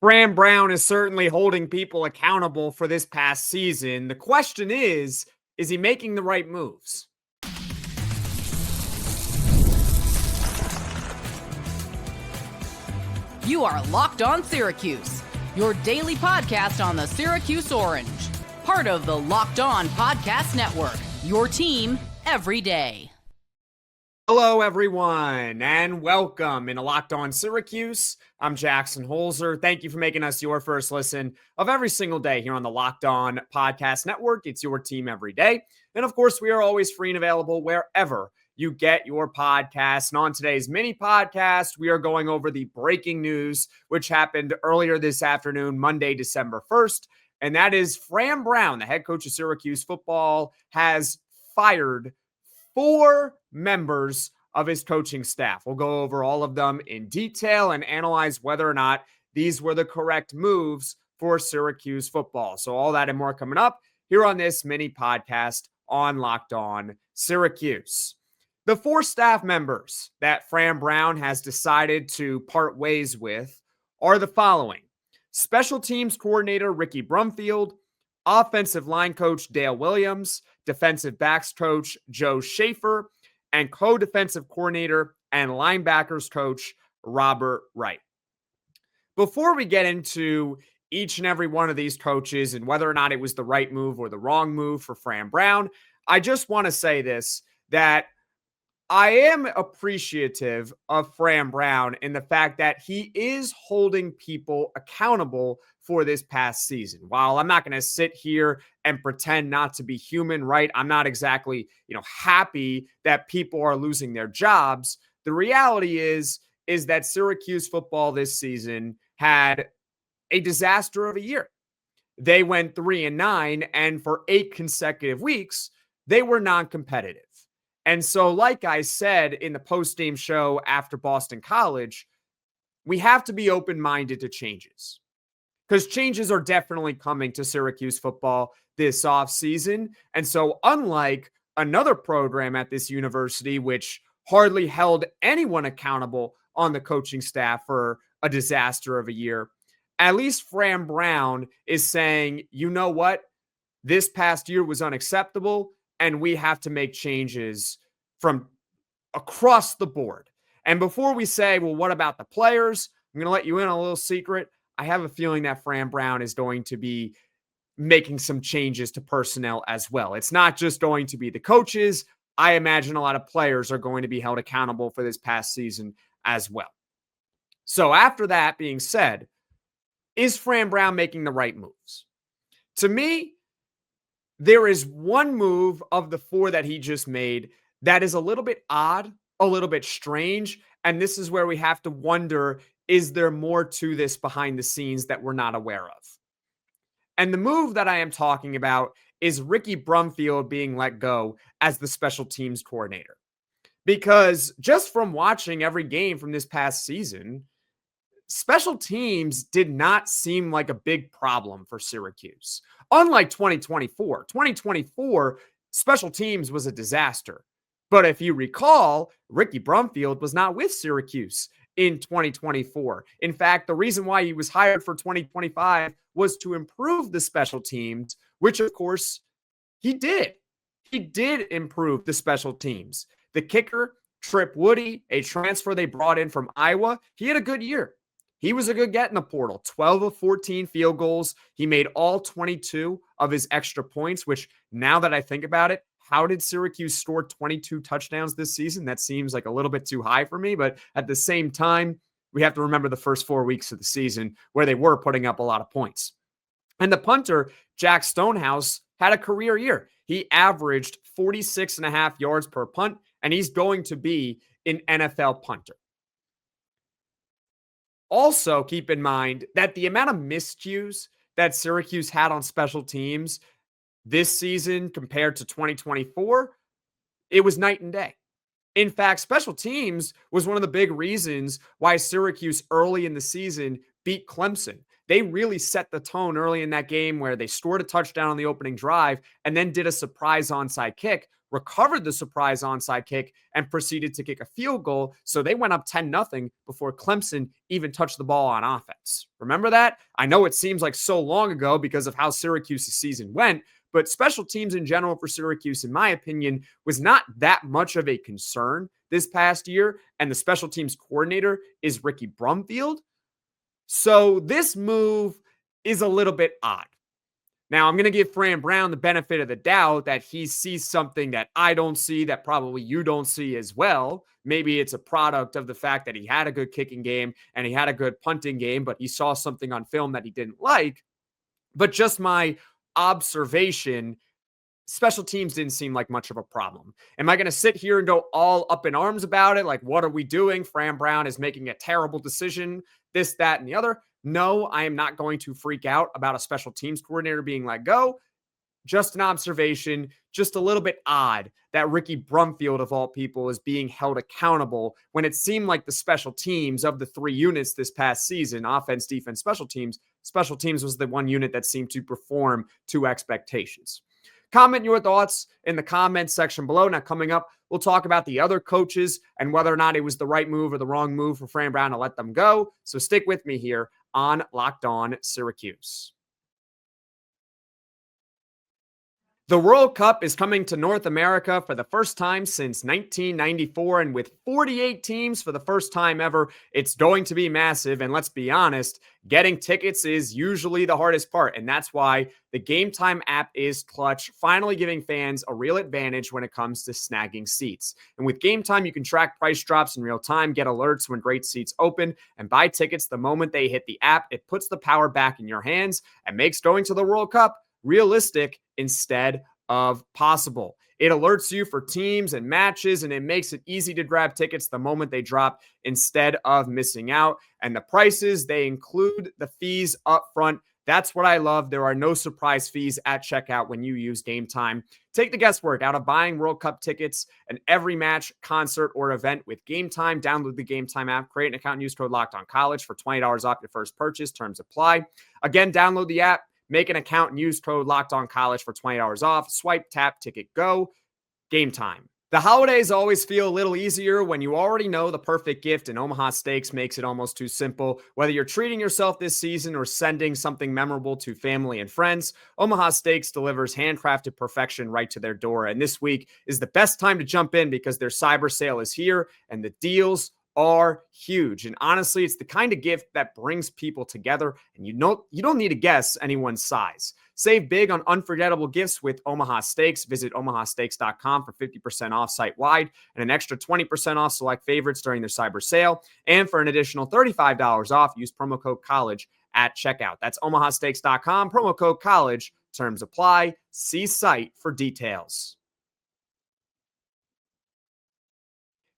Fran Brown is certainly holding people accountable for this past season. The question is he making the right moves? You are Locked On Syracuse, your daily podcast on the Syracuse Orange. Part of the Locked On Podcast Network, your team every day. Hello, everyone, and welcome into Locked On Syracuse. I'm Jackson Holzer. Thank you for making us your first listen of every single day here on the Locked On Podcast Network. It's your team every day. And of course, we are always free and available wherever you get your podcasts. And on today's mini podcast, we are going over the breaking news, which happened earlier this afternoon, Monday, December 1st. And that is Fran Brown, the head coach of Syracuse football, has fired 4 members of his coaching staff. We'll go over all of them in detail and analyze whether or not these were the correct moves for Syracuse football. So all that and more coming up here on this mini podcast on Locked On Syracuse. The 4 staff members that Fran Brown has decided to part ways with are the following: Special Teams Coordinator Ricky Brumfield, Offensive Line Coach Dale Williams, Defensive Backs Coach Joe Schaefer, and Co-Defensive Coordinator and Linebackers Coach Robert Wright. Before we get into each and every one of these coaches and whether or not it was the right move or the wrong move for Fran Brown, I just want to say this, that I am appreciative of Fran Brown in the fact that he is holding people accountable for this past season. While I'm not going to sit here and pretend not to be human, right? I'm not exactly, happy that people are losing their jobs. The reality is that Syracuse football this season had a disaster of a year. They went 3-9, and for 8 consecutive weeks, they were non-competitive. And so, like I said in the post-game show after Boston College, we have to be open-minded to changes, because changes are definitely coming to Syracuse football this offseason. And so, unlike another program at this university, which hardly held anyone accountable on the coaching staff for a disaster of a year, at least Fran Brown is saying, you know what? This past year was unacceptable, and we have to make changes from across the board. And before we say, well, what about the players? I'm going to let you in on a little secret. I have a feeling that Fran Brown is going to be making some changes to personnel as well. It's not just going to be the coaches. I imagine a lot of players are going to be held accountable for this past season as well. So after that being said, is Fran Brown making the right moves? To me, there is one move of the 4 that he just made that is a little bit odd, a little bit strange, and this is where we have to wonder, is there more to this behind the scenes that we're not aware of? And the move that I am talking about is Ricky Brumfield being let go as the special teams coordinator. Because just from watching every game from this past season, special teams did not seem like a big problem for Syracuse. Unlike 2024, special teams was a disaster. But if you recall, Ricky Brumfield was not with Syracuse in 2024. In fact, the reason why he was hired for 2025 was to improve the special teams, which of course he did. He did improve the special teams. The kicker, Trip Woody, a transfer they brought in from Iowa, he had a good year. He was a good get in the portal, 12 of 14 field goals. He made all 22 of his extra points, which now that I think about it, how did Syracuse score 22 touchdowns this season? That seems like a little bit too high for me, but at the same time, we have to remember the first 4 weeks of the season where they were putting up a lot of points. And the punter, Jack Stonehouse, had a career year. He averaged 46.5 yards per punt, and he's going to be an NFL punter. Also, keep in mind that the amount of miscues that Syracuse had on special teams this season compared to 2024, it was night and day. In fact, special teams was one of the big reasons why Syracuse early in the season beat Clemson. They really set the tone early in that game where they scored a touchdown on the opening drive and then did a surprise onside kick, recovered the surprise onside kick and proceeded to kick a field goal. So they went up 10-0 before Clemson even touched the ball on offense. Remember that? I know it seems like so long ago because of how Syracuse's season went, but special teams in general for Syracuse, in my opinion, was not that much of a concern this past year. And the special teams coordinator is Ricky Brumfield. So this move is a little bit odd. Now, I'm going to give Fran Brown the benefit of the doubt that he sees something that I don't see, that probably you don't see as well. Maybe it's a product of the fact that he had a good kicking game and he had a good punting game, but he saw something on film that he didn't like. But just my observation, special teams didn't seem like much of a problem. Am I going to sit here and go all up in arms about it? Like, what are we doing? Fran Brown is making a terrible decision, this, that, and the other. No, I am not going to freak out about a special teams coordinator being let go. Just an observation, just a little bit odd that Ricky Brumfield, of all people, is being held accountable when it seemed like the special teams of the three units this past season, offense, defense, special teams was the one unit that seemed to perform to expectations. Comment your thoughts in the comments section below. Now, coming up, we'll talk about the other coaches and whether or not it was the right move or the wrong move for Fran Brown to let them go. So stick with me here on Locked On Syracuse. The World Cup is coming to North America for the first time since 1994, and with 48 teams for the first time ever, it's going to be massive. And let's be honest, getting tickets is usually the hardest part, and that's why the Game Time app is clutch, finally giving fans a real advantage when it comes to snagging seats. And with Game Time, you can track price drops in real time, get alerts when great seats open, and buy tickets the moment they hit the app. It puts the power back in your hands and makes going to the World Cup realistic instead of possible. It alerts you for teams and matches, and it makes it easy to grab tickets the moment they drop instead of missing out. And the prices, they include the fees up front. That's what I love. There are no surprise fees at checkout when you use Game Time. Take the guesswork out of buying World Cup tickets and every match, concert, or event with Game Time. Download the Game Time app, create an account, and use code LOCKEDONCollege for $20 off your first purchase. Terms apply. Again, download the app, make an account, and use code LOCKEDONCollege for $20 off. Swipe, tap, ticket, go. Game Time. The holidays always feel a little easier when you already know the perfect gift, and Omaha Steaks makes it almost too simple. Whether you're treating yourself this season or sending something memorable to family and friends, Omaha Steaks delivers handcrafted perfection right to their door. And this week is the best time to jump in because their cyber sale is here and the deals are huge. And honestly, it's the kind of gift that brings people together, and you don't need to guess anyone's size. Save big on unforgettable gifts with Omaha Steaks. Visit omahasteaks.com for 50% off site-wide and an extra 20% off select favorites during their cyber sale. And for an additional $35 off, use promo code COLLEGE at checkout. That's omahasteaks.com, promo code COLLEGE. Terms apply. See site for details.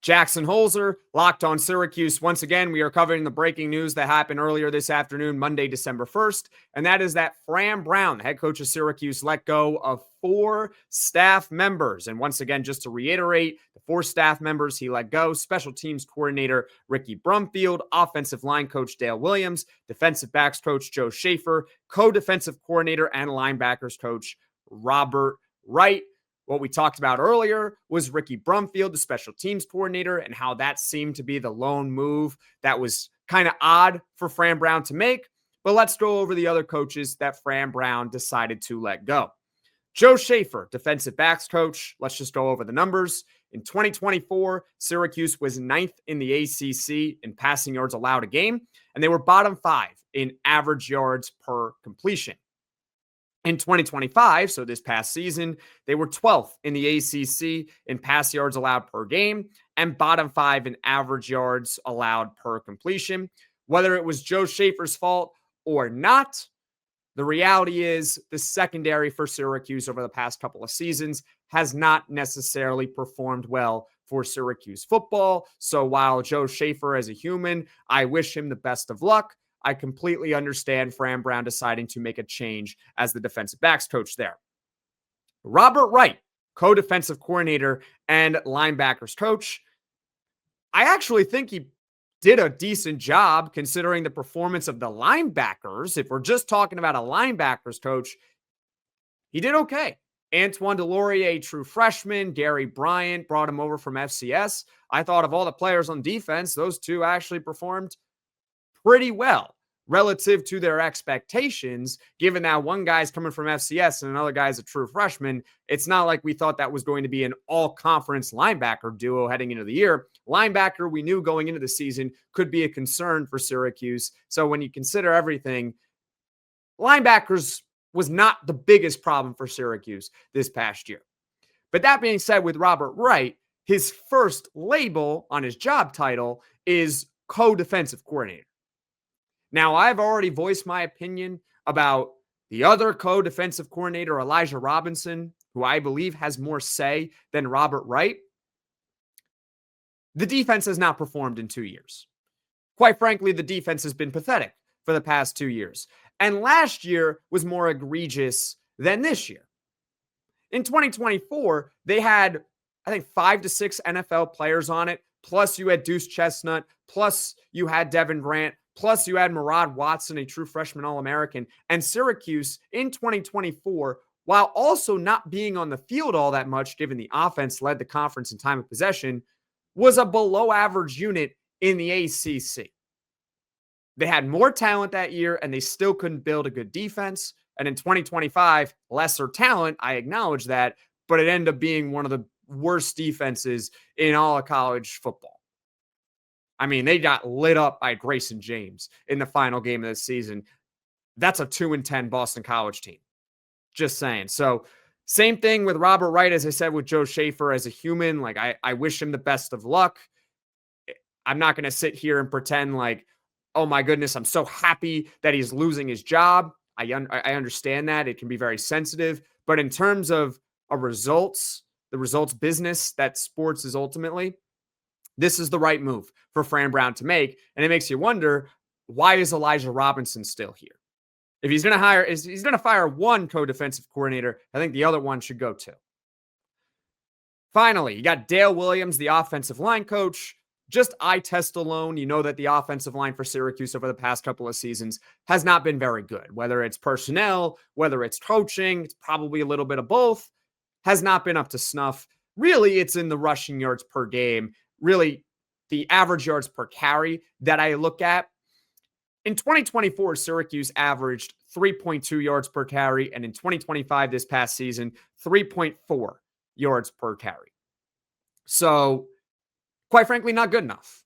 Jackson Holzer, Locked On Syracuse. Once again, we are covering the breaking news that happened earlier this afternoon, Monday, December 1st, and that is that Fran Brown, the head coach of Syracuse, let go of 4 staff members. And once again, just to reiterate, the 4 staff members he let go: special teams coordinator Ricky Brumfield, offensive line coach Dale Williams, defensive backs coach Joe Schaefer, co-defensive coordinator and linebackers coach Robert Wright. What we talked about earlier was Ricky Brumfield, the special teams coordinator, and how that seemed to be the lone move that was kind of odd for Fran Brown to make. But let's go over the other coaches that Fran Brown decided to let go. Joe Schaefer, defensive backs coach. Let's just go over the numbers. In 2024, Syracuse was 9th in the ACC in passing yards allowed a game, and they were bottom 5 in average yards per completion. In 2025, so this past season, they were 12th in the ACC in pass yards allowed per game and bottom 5 in average yards allowed per completion. Whether it was Joe Schaefer's fault or not, the reality is the secondary for Syracuse over the past couple of seasons has not necessarily performed well for Syracuse football. So while Joe Schaefer, as a human, I wish him the best of luck, I completely understand Fran Brown deciding to make a change as the defensive backs coach there. Robert Wright, co-defensive coordinator and linebackers coach. I actually think he did a decent job considering the performance of the linebackers. If we're just talking about a linebackers coach, he did okay. Antoine Delorier, true freshman. Gary Bryant brought him over from FCS. I thought of all the players on defense, those two actually performed pretty well relative to their expectations, given that one guy's coming from FCS and another guy's a true freshman. It's not like we thought that was going to be an all-conference linebacker duo heading into the year. Linebacker, we knew going into the season, could be a concern for Syracuse. So when you consider everything, linebackers was not the biggest problem for Syracuse this past year. But that being said, with Robert Wright, his first label on his job title is co-defensive coordinator. Now, I've already voiced my opinion about the other co-defensive coordinator, Elijah Robinson, who I believe has more say than Robert Wright. The defense has not performed in 2 years. Quite frankly, the defense has been pathetic for the past 2 years. And last year was more egregious than this year. In 2024, they had, I think, 5 to 6 NFL players on it. Plus, you had Deuce Chestnut. Plus, you had Devin Grant. Plus, you had Murad Watson, a true freshman All-American. And Syracuse in 2024, while also not being on the field all that much, given the offense led the conference in time of possession, was a below-average unit in the ACC. They had more talent that year, and they still couldn't build a good defense. And in 2025, lesser talent, I acknowledge that, but it ended up being one of the worst defenses in all of college football. I mean, they got lit up by Grayson James in the final game of the season. That's a 2-10 Boston College team. Just saying. So same thing with Robert Wright, as I said, with Joe Schaefer as a human. Like, I wish him the best of luck. I'm not going to sit here and pretend like, oh my goodness, I'm so happy that he's losing his job. I understand that. It can be very sensitive. But in terms of the results business that sports is ultimately, this is the right move for Fran Brown to make. And it makes you wonder, why is Elijah Robinson still here? If he's going to fire one co-defensive coordinator, I think the other one should go too. Finally, you got Dale Williams, the offensive line coach. Just eye test alone, you know that the offensive line for Syracuse over the past couple of seasons has not been very good. Whether it's personnel, whether it's coaching, it's probably a little bit of both, has not been up to snuff. Really, it's in the rushing yards per game. Really, the average yards per carry that I look at. In 2024, Syracuse averaged 3.2 yards per carry, and in 2025, this past season, 3.4 yards per carry. So, quite frankly, not good enough.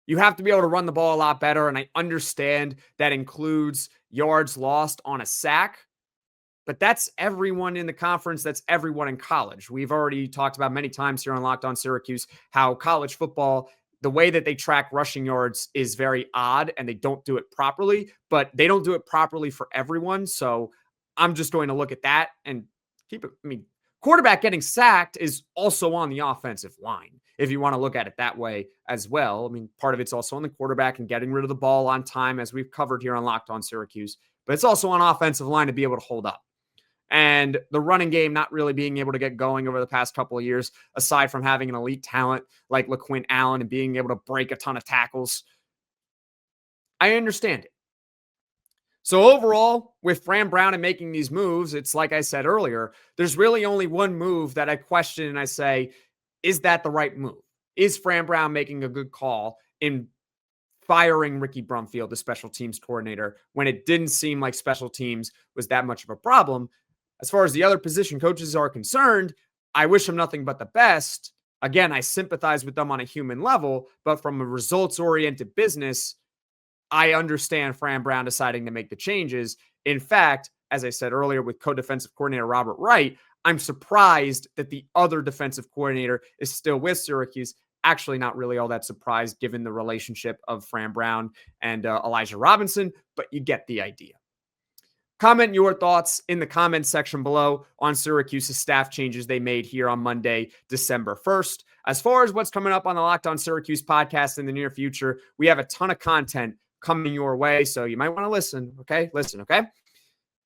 You have to be able to run the ball a lot better, and I understand that includes yards lost on a sack. But that's everyone in the conference. That's everyone in college. We've already talked about many times here on Locked On Syracuse how college football, the way that they track rushing yards is very odd, and they don't do it properly. But they don't do it properly for everyone. So I'm just going to look at that and keep it. I mean, quarterback getting sacked is also on the offensive line, if you want to look at it that way as well. I mean, part of it's also on the quarterback and getting rid of the ball on time, as we've covered here on Locked On Syracuse. But it's also on offensive line to be able to hold up. And the running game not really being able to get going over the past couple of years, aside from having an elite talent like LaQuint Allen and being able to break a ton of tackles. I understand it. So overall, with Fran Brown and making these moves, it's like I said earlier, there's really only one move that I question and I say, is that the right move? Is Fran Brown making a good call in firing Ricky Brumfield, the special teams coordinator, when it didn't seem like special teams was that much of a problem? As far as the other position coaches are concerned, I wish them nothing but the best. Again, I sympathize with them on a human level, but from a results-oriented business, I understand Fran Brown deciding to make the changes. In fact, as I said earlier with co-defensive coordinator Robert Wright, I'm surprised that the other defensive coordinator is still with Syracuse. Actually, not really all that surprised given the relationship of Fran Brown and Elijah Robinson, but you get the idea. Comment your thoughts in the comments section below on Syracuse's staff changes they made here on Monday, December 1st. As far as what's coming up on the Locked On Syracuse podcast in the near future, we have a ton of content coming your way, so you might want to listen, okay? Listen, okay?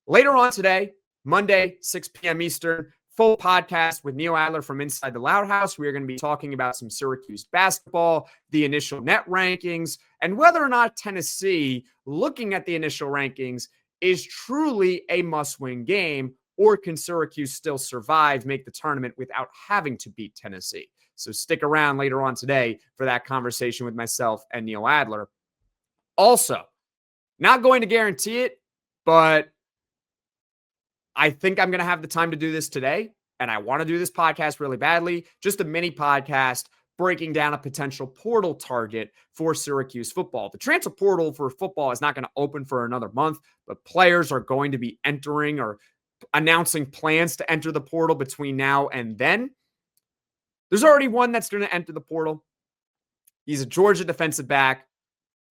Later on today, Monday, 6 p.m. Eastern, full podcast with Neil Adler from Inside the Loud House. We are going to be talking about some Syracuse basketball, the initial net rankings, and whether or not Tennessee, looking at the initial rankings, is truly a must-win game, or can Syracuse still survive, make the tournament without having to beat Tennessee? So stick around later on today for that conversation with myself and Neil Adler. Also, not going to guarantee it, but I think I'm going to have the time to do this today. And I want to do this podcast really badly. Just a mini podcast breaking down a potential portal target for Syracuse football. The transfer portal for football is not going to open for another month, but players are going to be entering or announcing plans to enter the portal between now and then. There's already one that's going to enter the portal. He's a Georgia defensive back.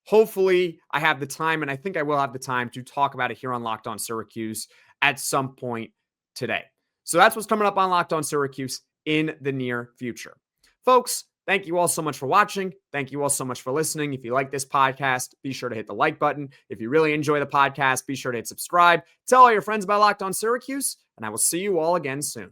Hopefully, I have the time, and I think I will have the time to talk about it here on Locked On Syracuse at some point today. So that's what's coming up on Locked On Syracuse in the near future. Folks, thank you all so much for watching. Thank you all so much for listening. If you like this podcast, be sure to hit the like button. If you really enjoy the podcast, be sure to hit subscribe. Tell all your friends about Locked On Syracuse, and I will see you all again soon.